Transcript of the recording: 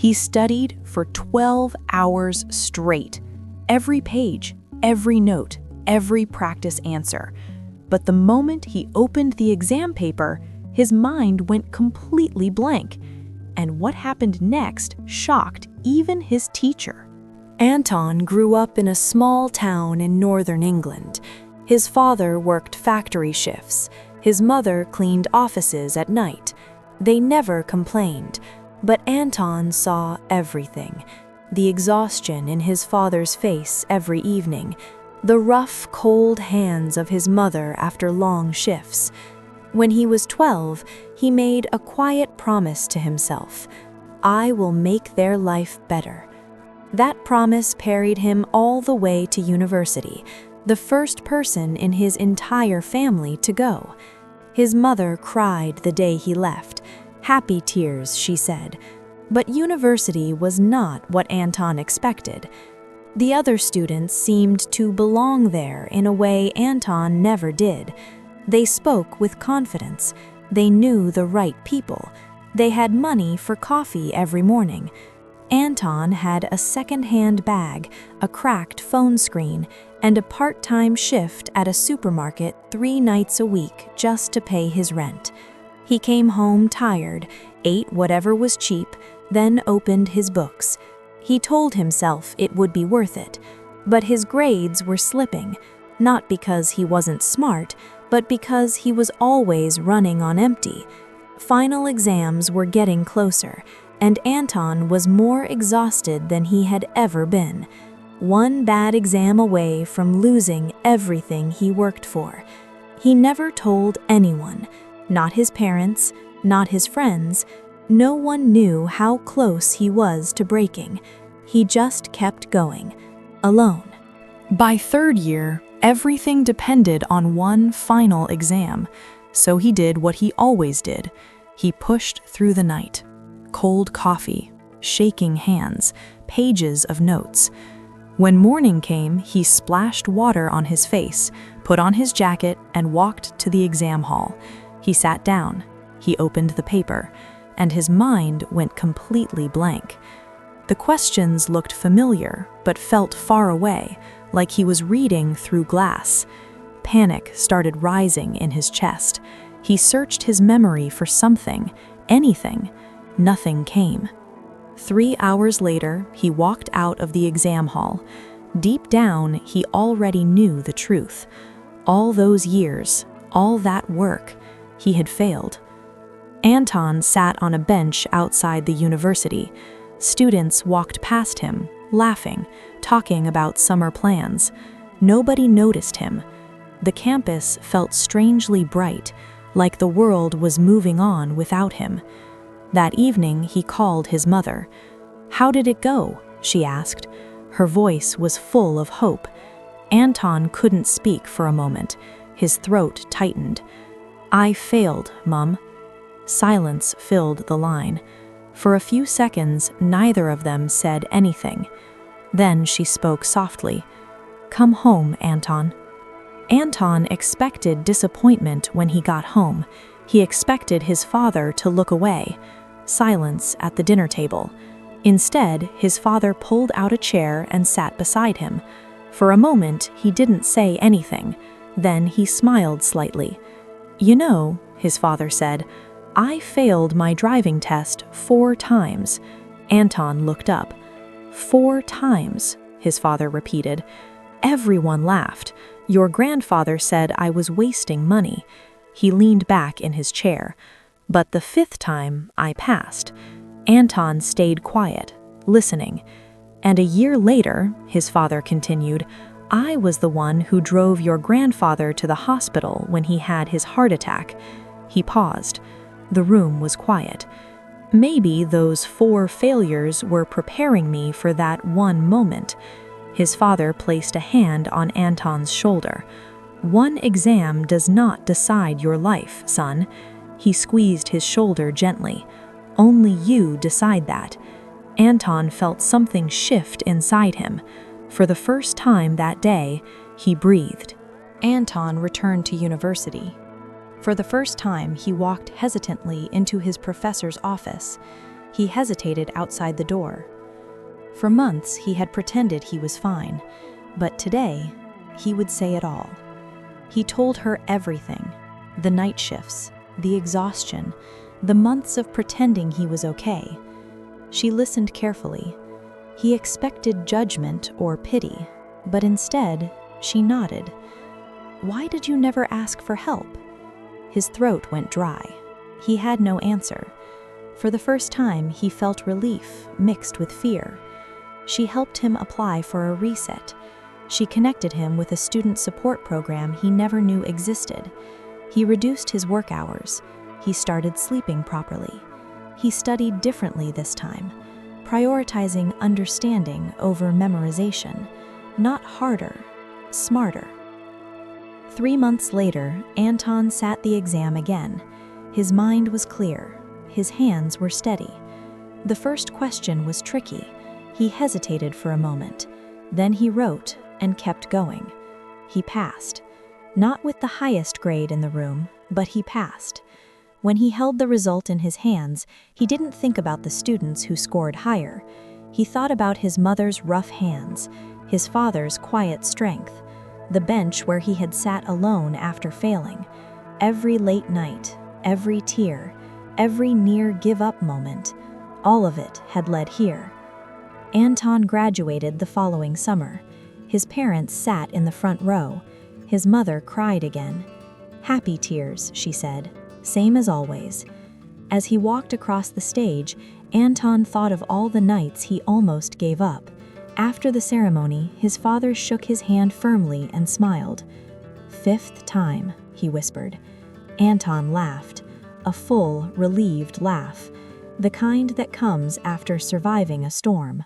He studied for 12 hours straight. Every page, every note, every practice answer. But the moment he opened the exam paper, his mind went completely blank. And what happened next shocked even his teacher. Anton grew up in a small town in northern England. His father worked factory shifts. His mother cleaned offices at night. They never complained, but Anton saw everything. The exhaustion in his father's face every evening, the rough, cold hands of his mother after long shifts. When he was 12, he made a quiet promise to himself: "I will make their life better." That promise carried him all the way to university, the first person in his entire family to go. His mother cried the day he left. Happy tears, she said. But university was not what Anton expected. The other students seemed to belong there in a way Anton never did. They spoke with confidence. They knew the right people. They had money for coffee every morning. Anton had a second-hand bag, a cracked phone screen, and a part-time shift at a supermarket 3 nights a week just to pay his rent. He came home tired, ate whatever was cheap, then opened his books. He told himself it would be worth it, but his grades were slipping, not because he wasn't smart, but because he was always running on empty. Final exams were getting closer, and Anton was more exhausted than he had ever been. One bad exam away from losing everything he worked for. He never told anyone, not his parents, not his friends. No one knew how close he was to breaking. He just kept going, alone. By third year, everything depended on one final exam, so he did what he always did. He pushed through the night. Cold coffee, shaking hands, pages of notes. When morning came, he splashed water on his face, put on his jacket, and walked to the exam hall. He sat down. He opened the paper, and his mind went completely blank. The questions looked familiar, but felt far away, like he was reading through glass. Panic started rising in his chest. He searched his memory for something, anything. Nothing came. 3 hours later, he walked out of the exam hall. Deep down, he already knew the truth. All those years, all that work, he had failed. Anton sat on a bench outside the university. Students walked past him, laughing, talking about summer plans. Nobody noticed him. The campus felt strangely bright, like the world was moving on without him. That evening, he called his mother. "How did it go?" she asked. Her voice was full of hope. Anton couldn't speak for a moment. His throat tightened. "I failed, Mum." Silence filled the line. For a few seconds, neither of them said anything. Then she spoke softly. "Come home, Anton." Anton expected disappointment when he got home. He expected his father to look away. Silence at the dinner table. Instead, his father pulled out a chair and sat beside him. For a moment, he didn't say anything. Then he smiled slightly. "You know," his father said, "I failed my driving test 4 times." Anton looked up. 4 times, his father repeated. Everyone laughed. "Your grandfather said I was wasting money." He leaned back in his chair. "But the 5th time, I passed." Anton stayed quiet, listening. "And a year later," his father continued, "I was the one who drove your grandfather to the hospital when he had his heart attack." He paused. The room was quiet. Maybe those 4 failures were preparing me for that one moment. His father placed a hand on Anton's shoulder. "One exam does not decide your life, son." He squeezed his shoulder gently. "Only you decide that." Anton felt something shift inside him. For the first time that day, he breathed. Anton returned to university. For the first time, he walked hesitantly into his professor's office. He hesitated outside the door. For months, he had pretended he was fine, but today, he would say it all. He told her everything: the night shifts, the exhaustion, the months of pretending he was okay. She listened carefully. He expected judgment or pity, but instead, she nodded. "Why did you never ask for help?" His throat went dry. He had no answer. For the first time, he felt relief mixed with fear. She helped him apply for a reset. She connected him with a student support program he never knew existed. He reduced his work hours. He started sleeping properly. He studied differently this time, prioritizing understanding over memorization, not harder, smarter. 3 months later, Anton sat the exam again. His mind was clear. His hands were steady. The first question was tricky. He hesitated for a moment. Then he wrote and kept going. He passed. Not with the highest grade in the room, but he passed. When he held the result in his hands, he didn't think about the students who scored higher. He thought about his mother's rough hands, his father's quiet strength, the bench where he had sat alone after failing. Every late night, every tear, every near give-up moment, all of it had led here. Anton graduated the following summer. His parents sat in the front row. His mother cried again. "Happy tears," she said, "same as always." As he walked across the stage, Anton thought of all the nights he almost gave up. After the ceremony, his father shook his hand firmly and smiled. "Fifth time," he whispered. Anton laughed, a full, relieved laugh, the kind that comes after surviving a storm.